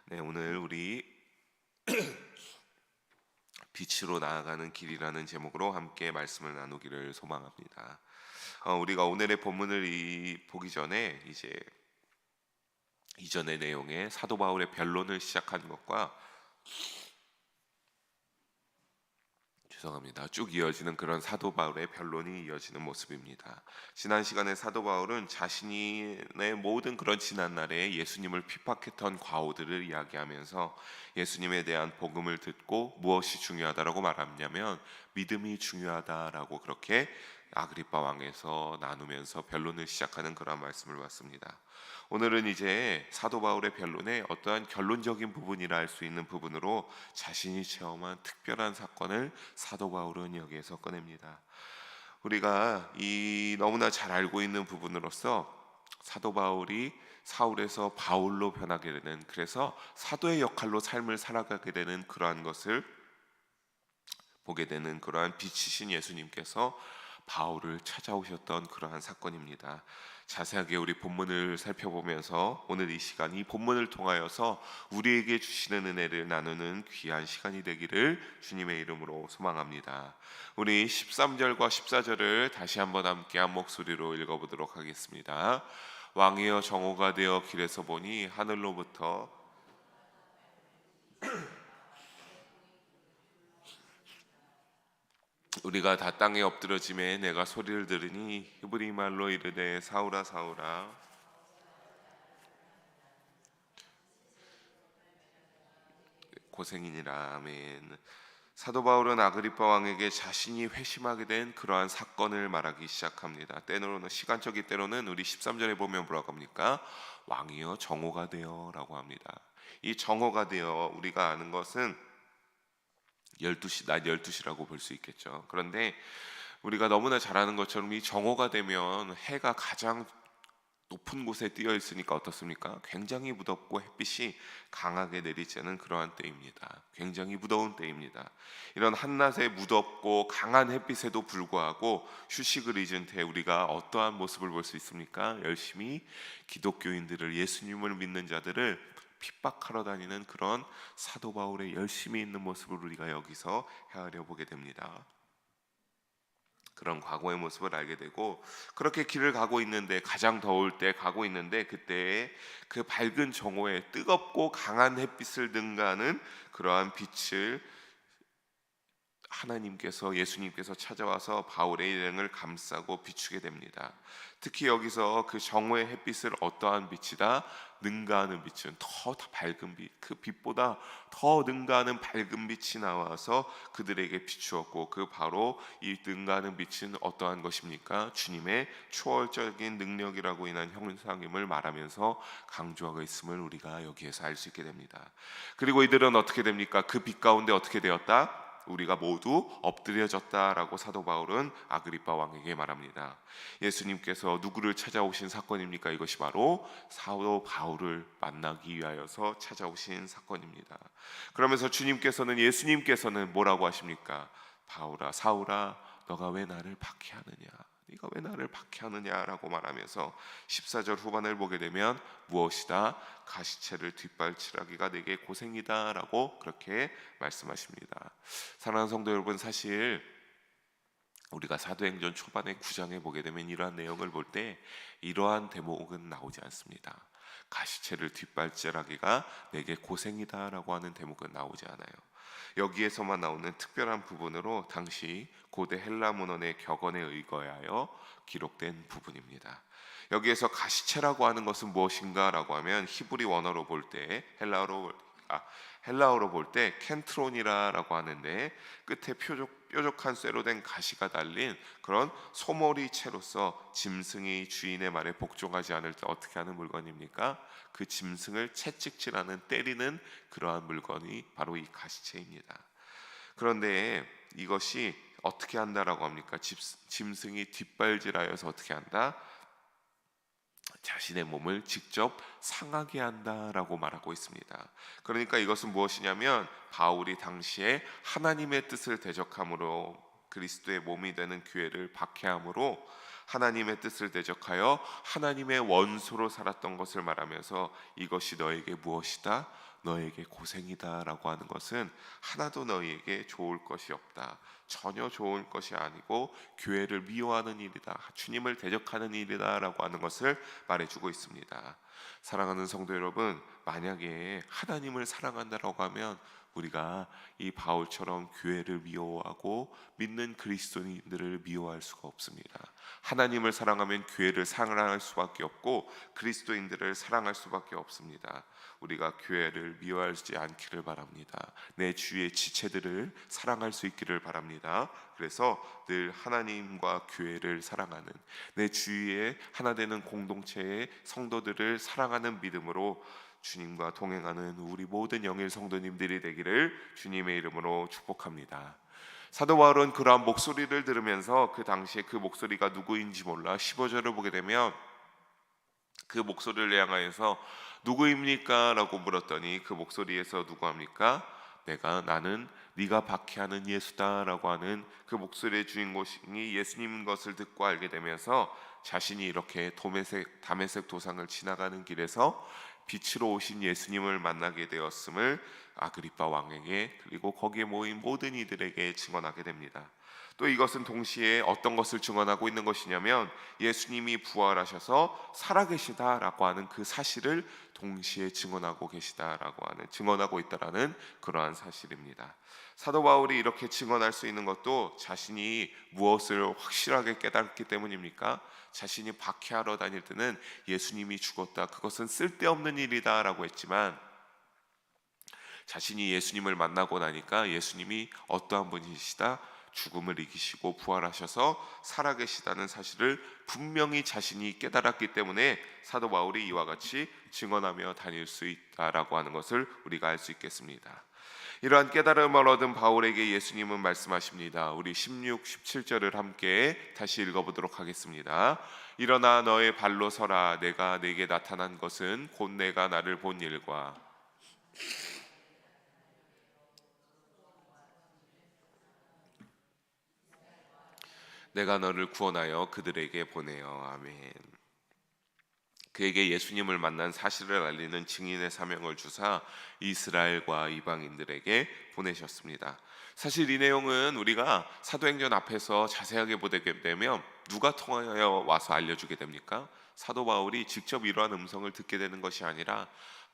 네, 오늘 우리 빛으로 나아가는 길이라는 제목으로 함께 말씀을 나누기를 소망합니다. 우리가 오늘의 본문을 보기 전에 이제 이전의 내용에 사도 바울의 변론을 시작한 것과 쭉 이어지는 그런 사도 바울의 변론이 이어지는 모습입니다. 지난 시간에 사도 바울은 자신의 모든 그런 지난날에 예수님을 핍박했던 과오들을 이야기하면서 예수님에 대한 복음을 듣고 무엇이 중요하다라고 말하냐면 믿음이 중요하다라고 그렇게 아그리파 왕에서 나누면서 변론을 시작하는 그런 말씀을 봤습니다. 오늘은 이제 사도 바울의 변론에 어떠한 결론적인 부분이라 할 수 있는 부분으로 자신이 체험한 특별한 사건을 사도 바울은 여기에서 꺼냅니다. 우리가 이 너무나 잘 알고 있는 부분으로서 사도 바울이 사울에서 바울로 변하게 되는, 그래서 사도의 역할로 삶을 살아가게 되는 그러한 것을 보게 되는 그러한 빛이신 예수님께서 바울을 찾아오셨던 그러한 사건입니다. 자세하게 우리 본문을 살펴보면서 오늘 이 시간, 이 본문을 통하여서 우리에게 주시는 은혜를 나누는 귀한 시간이 되기를 주님의 이름으로 소망합니다. 우리 13절과 14절을 다시 한번 함께 한 목소리로 읽어보도록 하겠습니다. 왕이여 정오가 되어 길에서 보니 하늘로부터 우리가 다 땅에 엎드러짐에 내가 소리를 들으니 히브리 말로 이르되 사울아 사울아 고생이니라. 아멘. 사도 바울은 아그리파 왕에게 자신이 회심하게 된 그러한 사건을 말하기 시작합니다. 때로는 시간적인, 때로는 우리 13절에 보면 뭐라고 합니까? 왕이여 정오가 되어라고 합니다. 이 정오가 되어, 우리가 아는 것은 12시, 낮 12시라고 볼 수 있겠죠. 그런데 우리가 너무나 잘 아는 것처럼 이 정오가 되면 해가 가장 높은 곳에 뛰어 있으니까 어떻습니까? 굉장히 무덥고 햇빛이 강하게 내리쬐는 그러한 때입니다. 굉장히 무더운 때입니다. 이런 한낮에 무덥고 강한 햇빛에도 불구하고 휴식을 잊은 때 우리가 어떠한 모습을 볼 수 있습니까? 열심히 기독교인들을, 예수님을 믿는 자들을 핍박하러 다니는 그런 사도 바울의 열심히 있는 모습을 우리가 여기서 헤아려 보게 됩니다. 그런 과거의 모습을 알게 되고, 그렇게 길을 가고 있는데, 가장 더울 때 가고 있는데, 그때의 그 밝은 정오에 뜨겁고 강한 햇빛을 능가하는 그러한 빛을 하나님께서, 예수님께서 찾아와서 바울의 일행을 감싸고 비추게 됩니다. 특히 여기서 그 정오의 햇빛을 어떠한 빛이다? 능가하는 빛은 더 밝은 빛, 그 빛보다 더 능가하는 밝은 빛이 나와서 그들에게 비추었고, 그 바로 이 능가하는 빛은 어떠한 것입니까? 주님의 초월적인 능력이라고 인한 형상임을 말하면서 강조하고 있음을 우리가 여기에서 알 수 있게 됩니다. 그리고 이들은 어떻게 됩니까? 그 빛 가운데 어떻게 되었다? 우리가 모두 엎드려졌다라고 사도 바울은 아그리파 왕에게 말합니다. 예수님께서 누구를 찾아오신 사건입니까? 이것이 바로 사도 바울을 만나기 위하여서 찾아오신 사건입니다. 그러면서 예수님께서는 뭐라고 하십니까? 바울아, 사울아, 너가 왜 나를 박해하느냐? 네가 왜 나를 박해하느냐라고 말하면서 14절 후반을 보게 되면 무엇이다? 가시체를 뒷발치라기가 내게 고생이다라고 그렇게 말씀하십니다. 사랑하는 성도 여러분, 사실 우리가 사도행전 초반에 9장에 보게 되면 이러한 내용을 볼 때 이러한 대목은 나오지 않습니다. 가시체를 뒷발질하기가 내게 고생이다라고 하는 대목은 나오지 않아요. 여기에서만 나오는 특별한 부분으로 당시 고대 헬라 문헌의 격언에 의거하여 기록된 부분입니다. 여기에서 가시체라고 하는 것은 무엇인가라고 하면 히브리 원어로 볼 때, 헬라어로 볼 때 켄트론이라고 하는데, 끝에 뾰족한 쇠로 된 가시가 달린 그런 소머리 채로서 짐승이 주인의 말에 복종하지 않을 때 어떻게 하는 물건입니까? 그 짐승을 채찍질하는, 때리는 그러한 물건이 바로 이 가시체입니다. 그런데 이것이 어떻게 한다라고 합니까? 짐승이 뒷발질하여서 어떻게 한다? 자신의 몸을 직접 상하게 한다라고 말하고 있습니다. 그러니까 이것은 무엇이냐면 바울이 당시에 하나님의 뜻을 대적함으로, 그리스도의 몸이 되는 교회를 박해함으로 하나님의 뜻을 대적하여 하나님의 원수로 살았던 것을 말하면서 이것이 너에게 무엇이다? 너에게 고생이다 라고 하는 것은 하나도 너희에게 좋을 것이 없다, 전혀 좋을 것이 아니고 교회를 미워하는 일이다, 주님을 대적하는 일이다 라고 하는 것을 말해주고 있습니다. 사랑하는 성도 여러분, 만약에 하나님을 사랑한다라고 하면 우리가 이 바울처럼 교회를 미워하고 믿는 그리스도인들을 미워할 수가 없습니다. 하나님을 사랑하면 교회를 사랑할 수밖에 없고 그리스도인들을 사랑할 수밖에 없습니다. 우리가 교회를 미워하지 않기를 바랍니다. 내 주위의 지체들을 사랑할 수 있기를 바랍니다. 그래서 늘 하나님과 교회를 사랑하는, 내 주위에 하나 되는 공동체의 성도들을 사랑하는 믿음으로 주님과 동행하는 우리 모든 영일 성도님들이 되기를 주님의 이름으로 축복합니다. 사도 바울은 그러한 목소리를 들으면서 그 당시에 그 목소리가 누구인지 몰라 15절을 보게 되면 그 목소리를 향하여서 누구입니까? 라고 물었더니 그 목소리에서 누구 합니까? 나는 네가 박해하는 예수다 라고 하는 그 목소리의 주인공이 예수님인 것을 듣고 알게 되면서 자신이 이렇게 다메섹 도상을 지나가는 길에서 빛으로 오신 예수님을 만나게 되었음을 아그리빠 왕에게 그리고 거기에 모인 모든 이들에게 증언하게 됩니다. 또 이것은 동시에 어떤 것을 증언하고 있는 것이냐면 예수님이 부활하셔서 살아계시다라고 하는 그 사실을 동시에 증언하고 있다라는 그러한 사실입니다. 사도 바울이 이렇게 증언할 수 있는 것도 자신이 무엇을 확실하게 깨달았기 때문입니까? 자신이 박해하러 다닐 때는 예수님이 죽었다, 그것은 쓸데없는 일이다 라고 했지만 자신이 예수님을 만나고 나니까 예수님이 어떠한 분이시다, 죽음을 이기시고 부활하셔서 살아계시다는 사실을 분명히 자신이 깨달았기 때문에 사도 바울이 이와 같이 증언하며 다닐 수 있다라고 하는 것을 우리가 알 수 있겠습니다. 이러한 깨달음을 얻은 바울에게 예수님은 말씀하십니다. 우리 16, 17절을 함께 다시 읽어보도록 하겠습니다. 일어나 너의 발로 서라. 내가 네게 나타난 것은 곧 내가 나를 본 일과 내가 너를 구원하여 그들에게 보내어. 아멘. 그에게 예수님을 만난 사실을 알리는 증인의 사명을 주사 이스라엘과 이방인들에게 보내셨습니다. 사실 이 내용은 우리가 사도행전 앞에서 자세하게 보게 되면 누가 통하여 와서 알려주게 됩니까? 사도 바울이 직접 이러한 음성을 듣게 되는 것이 아니라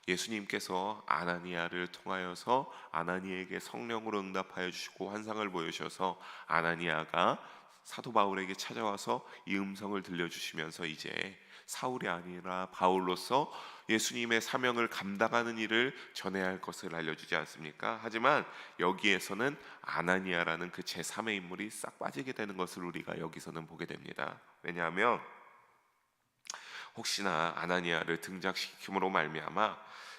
예수님께서 아나니아를 통하여서 아나니아에게 성령으로 응답하여 주시고 환상을 보여주셔서 아나니아가 사도 바울에게 찾아와서 이 음성을 들려주시면서 이제 사울이 아니라 바울로서 예수님의 사명을 감당하는 일을 전해야 할 것을 알려주지 않습니까? 하지만 여기에서는 아나니아라는 그 제3의 인물이 싹 빠지게 되는 것을 우리가 여기서는 보게 됩니다. 왜냐하면 혹시나 아나니아를 등장시킴으로 말미암아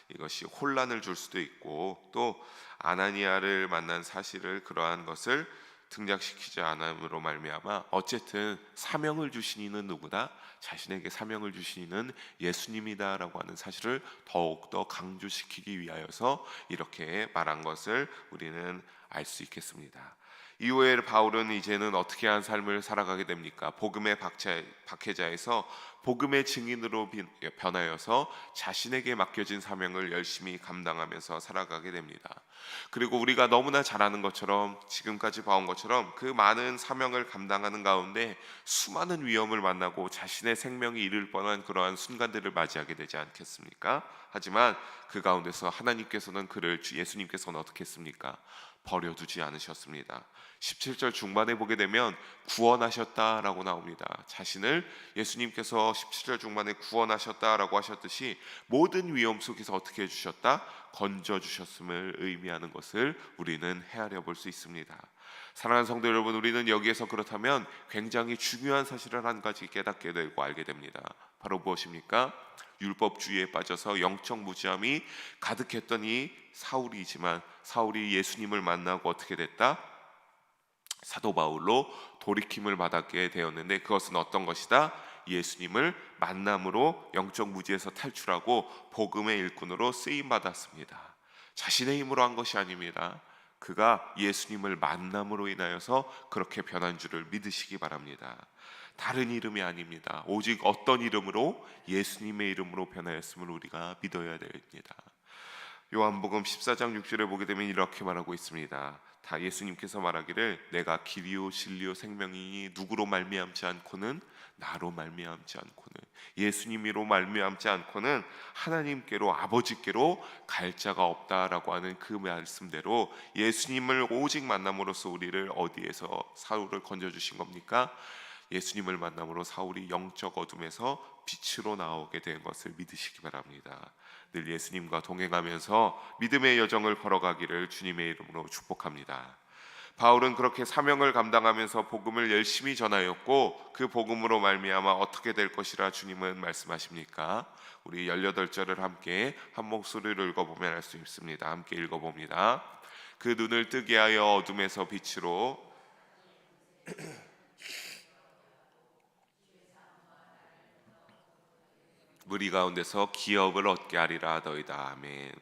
이것이 혼란을 줄 수도 있고 또 아나니아를 만난 사실을 그러한 것을 등장시키지 않음으로 말미암아 어쨌든 사명을 주신 이는 누구다? 자신에게 사명을 주신 이는 예수님이다라고 하는 사실을 더욱더 강조시키기 위하여서 이렇게 말한 것을 우리는 알 수 있겠습니다. 이후에 바울은 이제는 어떻게 한 삶을 살아가게 됩니까? 복음의 박해자에서 복음의 증인으로 변하여서 자신에게 맡겨진 사명을 열심히 감당하면서 살아가게 됩니다. 그리고 우리가 너무나 잘 아는 것처럼 지금까지 봐온 것처럼 그 많은 사명을 감당하는 가운데 수많은 위험을 만나고 자신의 생명이 잃을 뻔한 그러한 순간들을 맞이하게 되지 않겠습니까? 하지만 그 가운데서 하나님께서는 예수님께서는 어떻게 했습니까? 버려두지 않으셨습니다. 17절 중반에 보게 되면 구원하셨다라고 나옵니다. 자신을 예수님께서 17절 중반에 구원하셨다라고 하셨듯이 모든 위험 속에서 어떻게 해주셨다? 건져주셨음을 의미하는 것을 우리는 헤아려 볼 수 있습니다. 사랑하는 성도 여러분, 우리는 여기에서 그렇다면 굉장히 중요한 사실을 한 가지 깨닫게 되고 알게 됩니다. 바로 무엇입니까? 율법주의에 빠져서 영적 무지함이 가득했던 이 사울이지만 사울이 예수님을 만나고 어떻게 됐다? 사도 바울로 돌이킴을 받게 되었는데 그것은 어떤 것이다? 예수님을 만남으로 영적 무지에서 탈출하고 복음의 일꾼으로 쓰임 받았습니다. 자신의 힘으로 한 것이 아닙니다. 그가 예수님을 만남으로 인하여서 그렇게 변한 줄을 믿으시기 바랍니다. 다른 이름이 아닙니다. 오직 어떤 이름으로? 예수님의 이름으로 변하였음을 우리가 믿어야 됩니다. 요한복음 14장 6절에 보게 되면 이렇게 말하고 있습니다. 다 예수님께서 말하기를 내가 길이요 진리요 생명이니 누구로 말미암지 않고는 나로 말미암지 않고는, 예수님으로 말미암지 않고는 하나님께로, 아버지께로 갈 자가 없다라고 하는 그 말씀대로 예수님을 오직 만남으로써 우리를 어디에서, 사울을 건져주신 겁니까? 예수님을 만남으로 사울이 영적 어둠에서 빛으로 나오게 된 것을 믿으시기 바랍니다. 늘 예수님과 동행하면서 믿음의 여정을 걸어가기를 주님의 이름으로 축복합니다. 바울은 그렇게 사명을 감당하면서 복음을 열심히 전하였고, 그 복음으로 말미암아 어떻게 될 것이라 주님은 말씀하십니까? 우리 18절을 함께 한 목소리로 읽어보면 알 수 있습니다. 함께 읽어봅니다. 그 눈을 뜨게 하여 어둠에서 빛으로 무리 가운데서 기업을 얻게 하리라 하더이다. 아멘.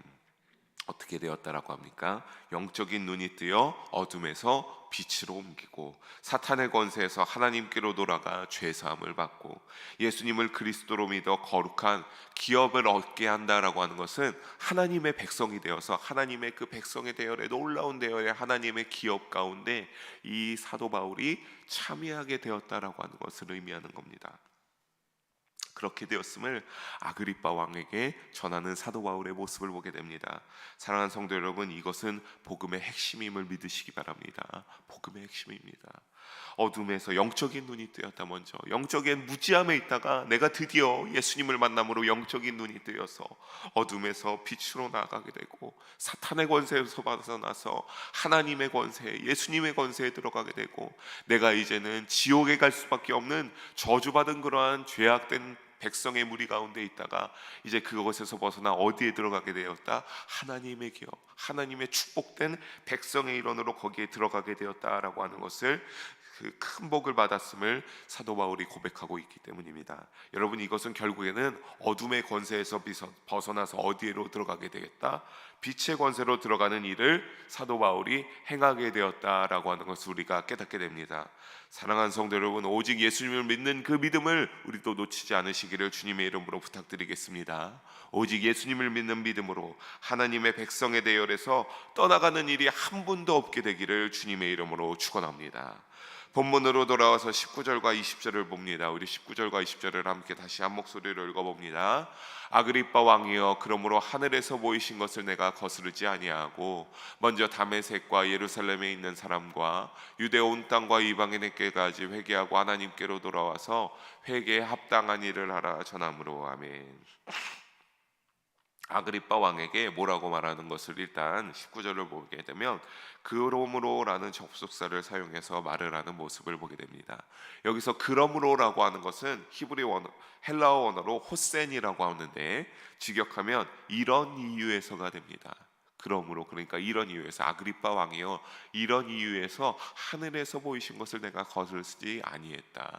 어떻게 되었다라고 합니까? 영적인 눈이 뜨여 어둠에서 빛으로 옮기고, 사탄의 권세에서 하나님께로 돌아가 죄사함을 받고, 예수님을 그리스도로 믿어 거룩한 기업을 얻게 한다라고 하는 것은 하나님의 백성이 되어서 하나님의 그 백성의 대열에, 놀라운 대열에 하나님의 기업 가운데 이 사도 바울이 참여하게 되었다라고 하는 것을 의미하는 겁니다. 그렇게 되었음을 아그리빠 왕에게 전하는 사도 바울의 모습을 보게 됩니다. 사랑하는 성도 여러분, 이것은 복음의 핵심임을 믿으시기 바랍니다. 복음의 핵심입니다. 어둠에서 영적인 눈이 뜨였다. 먼저 영적인 무지함에 있다가 내가 드디어 예수님을 만남으로 영적인 눈이 뜨여서 어둠에서 빛으로 나아가게 되고, 사탄의 권세에서 벗어나서 하나님의 권세, 예수님의 권세에 들어가게 되고, 내가 이제는 지옥에 갈 수밖에 없는 저주받은 그러한 죄악된 백성의 무리 가운데 있다가 이제 그것에서 벗어나 어디에 들어가게 되었다? 하나님의 기업, 하나님의 축복된 백성의 일원으로 거기에 들어가게 되었다라고 하는 것을, 그 큰 복을 받았음을 사도 바울이 고백하고 있기 때문입니다. 여러분, 이것은 결국에는 어둠의 권세에서 벗어나서 어디로 들어가게 되겠다? 빛의 권세로 들어가는 일을 사도 바울이 행하게 되었다라고 하는 것을 우리가 깨닫게 됩니다. 사랑하는 성도 여러분, 오직 예수님을 믿는 그 믿음을 우리도 놓치지 않으시기를 주님의 이름으로 부탁드리겠습니다. 오직 예수님을 믿는 믿음으로 하나님의 백성의 대열에서 떠나가는 일이 한 분도 없게 되기를 주님의 이름으로 축원합니다. 본문으로 돌아와서 19절과 20절을 봅니다. 우리 19절과 20절을 함께 다시 한 목소리로 읽어봅니다. 아그리빠 왕이여, 그러므로 하늘에서 보이신 것을 내가 거스르지 아니하고 먼저 다메섹과 예루살렘에 있는 사람과 유대 온 땅과 이방인에게까지 회개하고 하나님께로 돌아와서 회개에 합당한 일을 하라 전함으로. 아멘. 아그리빠 왕에게 뭐라고 말하는 것을 일단 19절을 보게 되면 그러므로라는 접속사를 사용해서 말을 하는 모습을 보게 됩니다. 여기서 그러므로라고 하는 것은 히브리 원어, 헬라어 원어로 호센이라고 하는데, 직역하면 이런 이유에서가 됩니다. 그러므로, 그러니까 이런 이유에서, 아그리빠 왕이여, 이런 이유에서 하늘에서 보이신 것을 내가 거스르지 아니했다.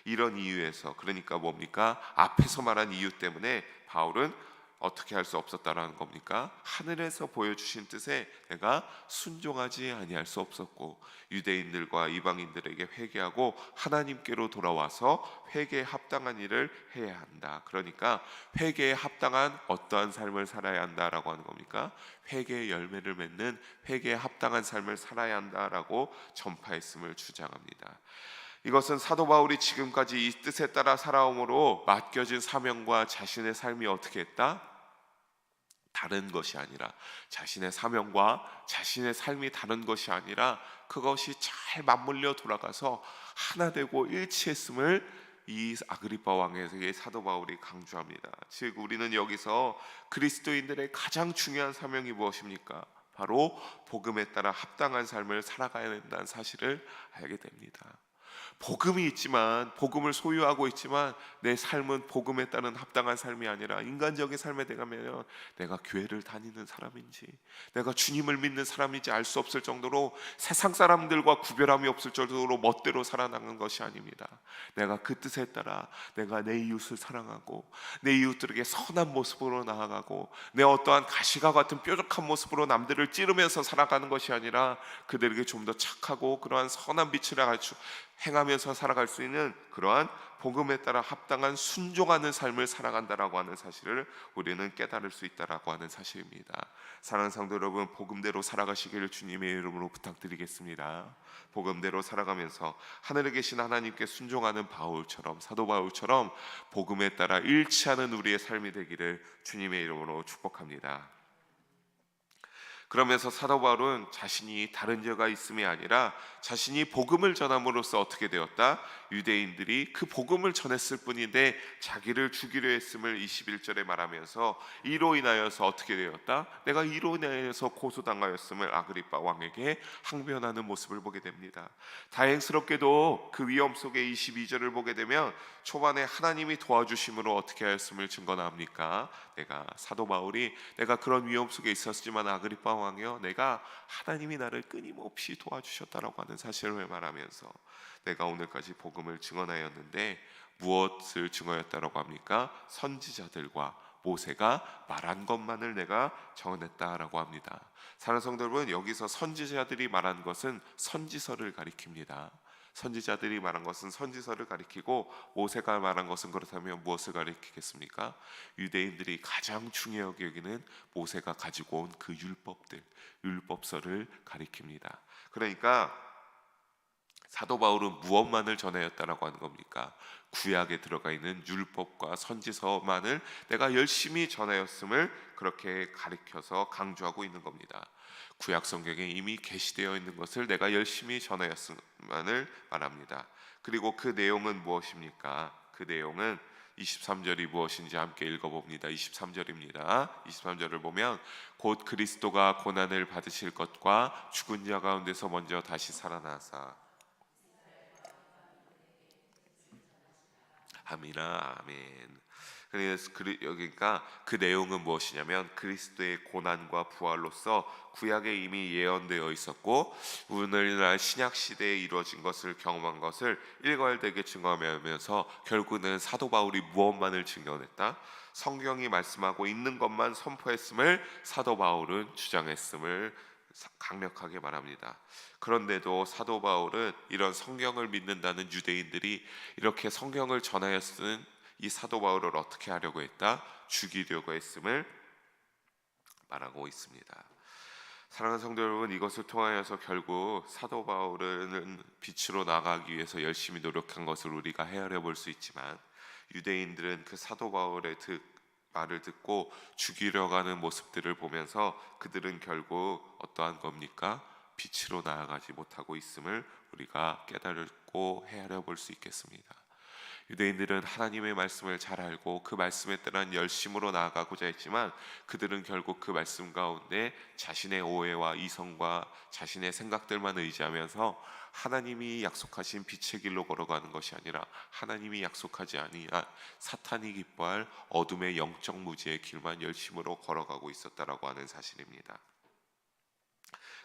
이런 이유에서, 그러니까 뭡니까? 앞에서 말한 이유 때문에 바울은 어떻게 할 수 없었다라는 겁니까? 하늘에서 보여주신 뜻에 내가 순종하지 아니할 수 없었고, 유대인들과 이방인들에게 회개하고 하나님께로 돌아와서 회개에 합당한 일을 해야 한다. 그러니까 회개에 합당한 어떠한 삶을 살아야 한다라고 하는 겁니까? 회개의 열매를 맺는 회개에 합당한 삶을 살아야 한다라고 전파했음을 주장합니다. 이것은 사도 바울이 지금까지 이 뜻에 따라 살아옴으로 맡겨진 사명과 자신의 삶이 어떻게 했다? 다른 것이 아니라, 자신의 사명과 자신의 삶이 다른 것이 아니라 그것이 잘 맞물려 돌아가서 하나 되고 일치했음을 이 아그리빠 왕에게 사도 바울이 강조합니다. 즉 우리는 여기서 그리스도인들의 가장 중요한 사명이 무엇입니까? 바로 복음에 따라 합당한 삶을 살아가야 된다는 사실을 알게 됩니다. 복음이 있지만, 복음을 소유하고 있지만 내 삶은 복음에 따른 합당한 삶이 아니라 인간적인 삶에 대가면 내가 교회를 다니는 사람인지, 내가 주님을 믿는 사람인지 알 수 없을 정도로 세상 사람들과 구별함이 없을 정도로 멋대로 살아나는 것이 아닙니다. 내가 그 뜻에 따라 내가 내 이웃을 사랑하고 내 이웃들에게 선한 모습으로 나아가고 내 어떠한 가시가 같은 뾰족한 모습으로 남들을 찌르면서 살아가는 것이 아니라 그들에게 좀 더 착하고 그러한 선한 빛을 행하면서 살아갈 수 있는 그러한 복음에 따라 합당한 순종하는 삶을 살아간다라고 하는 사실을 우리는 깨달을 수 있다라고 하는 사실입니다. 사랑하는 성도 여러분, 복음대로 살아가시기를 주님의 이름으로 부탁드리겠습니다. 복음대로 살아가면서 하늘에 계신 하나님께 순종하는 바울처럼, 사도 바울처럼 복음에 따라 일치하는 우리의 삶이 되기를 주님의 이름으로 축복합니다. 그러면서 사도 바울은 자신이 다른 죄가 있음이 아니라 자신이 복음을 전함으로써 어떻게 되었다? 유대인들이 그 복음을 전했을 뿐인데 자기를 죽이려 했음을 21절에 말하면서 이로 인하여서 어떻게 되었다? 내가 이로 인하여서 고소당하였음을 아그리빠 왕에게 항변하는 모습을 보게 됩니다. 다행스럽게도 그 위험 속에 22절을 보게 되면 초반에 하나님이 도와주심으로 어떻게 하였음을 증거합니까? 내가 사도 바울이 내가 그런 위험 속에 있었지만 아그리빠 왕이여, 내가 하나님이 나를 끊임없이 도와주셨다라고 하는 사실을 말하면서 내가 오늘까지 복음을 증언하였는데 무엇을 증언했다라고 합니까? 선지자들과 모세가 말한 것만을 내가 전했다라고 합니다. 사랑하는 성도 여러분, 여기서 선지자들이 말한 것은 선지서를 가리킵니다. 선지자들이 말한 것은 선지서를 가리키고 모세가 말한 것은 그렇다면 무엇을 가리키겠습니까? 유대인들이 가장 중요하게 여기는 모세가 가지고 온 그 율법들, 율법서를 가리킵니다. 그러니까 사도 바울은 무엇만을 전하였다라고 하는 겁니까? 구약에 들어가 있는 율법과 선지서만을 내가 열심히 전하였음을 그렇게 가리켜서 강조하고 있는 겁니다. 구약 성경에 이미 계시되어 있는 것을 내가 열심히 전하였음만을 말합니다. 그리고 그 내용은 무엇입니까? 그 내용은 23절이 무엇인지 함께 읽어봅니다. 23절입니다. 23절을 보면 곧 그리스도가 고난을 받으실 것과 죽은 자 가운데서 먼저 다시 살아나사. 아미나 아멘. 그래서 여기가 그 내용은 무엇이냐면 그리스도의 고난과 부활로서 구약에 이미 예언되어 있었고 오늘날 신약 시대에 이루어진 것을 경험한 것을 일괄되게 증거하면서 결국은 사도 바울이 무엇만을 증언했다? 성경이 말씀하고 있는 것만 선포했음을 사도 바울은 주장했음을 강력하게 말합니다. 그런데도 사도 바울은 이런 성경을 믿는다는 유대인들이 이렇게 성경을 전하였은 이 사도 바울을 어떻게 하려고 했다? 죽이려고 했음을 말하고 있습니다. 사랑하는 성도 여러분, 이것을 통하여서 결국 사도 바울은 빛으로 나가기 위해서 열심히 노력한 것을 우리가 헤아려 볼 수 있지만 유대인들은 그 사도 바울의 말을 듣고 죽이려고 하는 모습들을 보면서 그들은 결국 어떠한 겁니까? 빛으로 나아가지 못하고 있음을 우리가 깨달고 헤아려 볼 수 있겠습니다. 유대인들은 하나님의 말씀을 잘 알고 그 말씀에 따른 열심으로 나아가고자 했지만 그들은 결국 그 말씀 가운데 자신의 오해와 이성과 자신의 생각들만 의지하면서 하나님이 약속하신 빛의 길로 걸어가는 것이 아니라 하나님이 약속하지 아니한 사탄이 기뻐할 어둠의 영적 무지의 길만 열심으로 걸어가고 있었다라고 하는 사실입니다.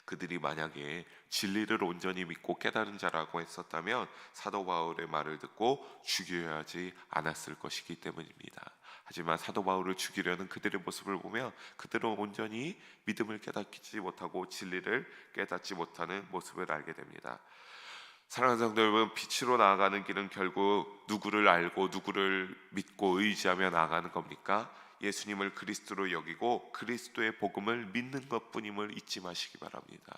그들이 만약에 진리를 온전히 믿고 깨달은 자라고 했었다면 사도 바울의 말을 듣고 죽여야 하지 않았을 것이기 때문입니다. 하지만 사도 바울을 죽이려는 그들의 모습을 보면 그들은 온전히 믿음을 깨닫지 못하고 진리를 깨닫지 못하는 모습을 알게 됩니다. 사랑하는 성도 여러분, 빛으로 나아가는 길은 결국 누구를 알고 누구를 믿고 의지하며 나아가는 겁니까? 예수님을 그리스도로 여기고 그리스도의 복음을 믿는 것뿐임을 잊지 마시기 바랍니다.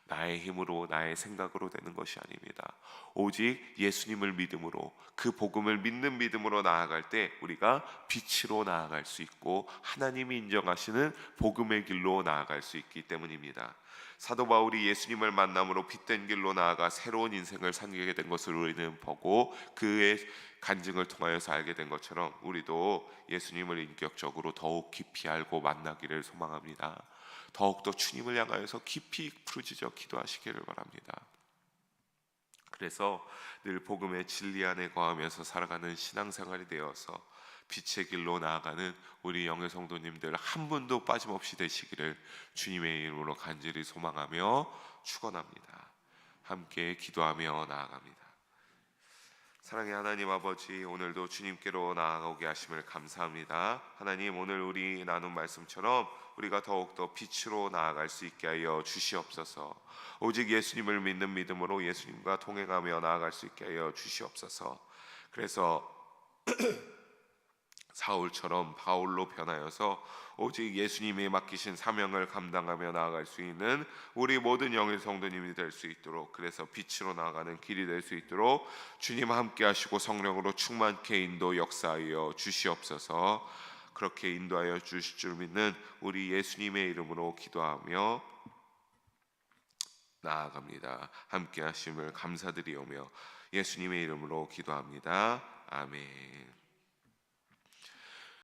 나의 힘으로 나의 생각으로 되는 것이 아닙니다. 오직 예수님을 믿음으로 그 복음을 믿는 믿음으로 나아갈 때 우리가 빛으로 나아갈 수 있고 하나님이 인정하시는 복음의 길로 나아갈 수 있기 때문입니다. 사도 바울이 예수님을 만남으로 빛된 길로 나아가 새로운 인생을 살게 된 것을 우리는 보고 그의 간증을 통하여서 알게 된 것처럼 우리도 예수님을 인격적으로 더욱 깊이 알고 만나기를 소망합니다. 더욱더 주님을 향하여서 깊이 부르짖어 기도하시기를 바랍니다. 그래서 늘 복음의 진리 안에 거하면서 살아가는 신앙생활이 되어서 빛의 길로 나아가는 우리 영의 성도님들 한 분도 빠짐없이 되시기를 주님의 이름으로 간절히 소망하며 축원합니다. 함께 기도하며 나아갑니다. 사랑의 하나님 아버지, 오늘도 주님께로 나아가게 하심을 감사합니다. 하나님, 오늘 우리 나눈 말씀처럼 우리가 더욱더 빛으로 나아갈 수 있게 하여 주시옵소서. 오직 예수님을 믿는 믿음으로 예수님과 동행하며 나아갈 수 있게 하여 주시옵소서. 그래서 사울처럼 바울로 변하여서 오직 예수님이 맡기신 사명을 감당하며 나아갈 수 있는 우리 모든 영의 성도님이 될 수 있도록, 그래서 빛으로 나아가는 길이 될 수 있도록 주님 함께 하시고 성령으로 충만케 인도 역사하여 주시옵소서. 그렇게 인도하여 주실 줄 믿는 우리 예수님의 이름으로 기도하며 나아갑니다. 함께 하심을 감사드리오며 예수님의 이름으로 기도합니다. 아멘.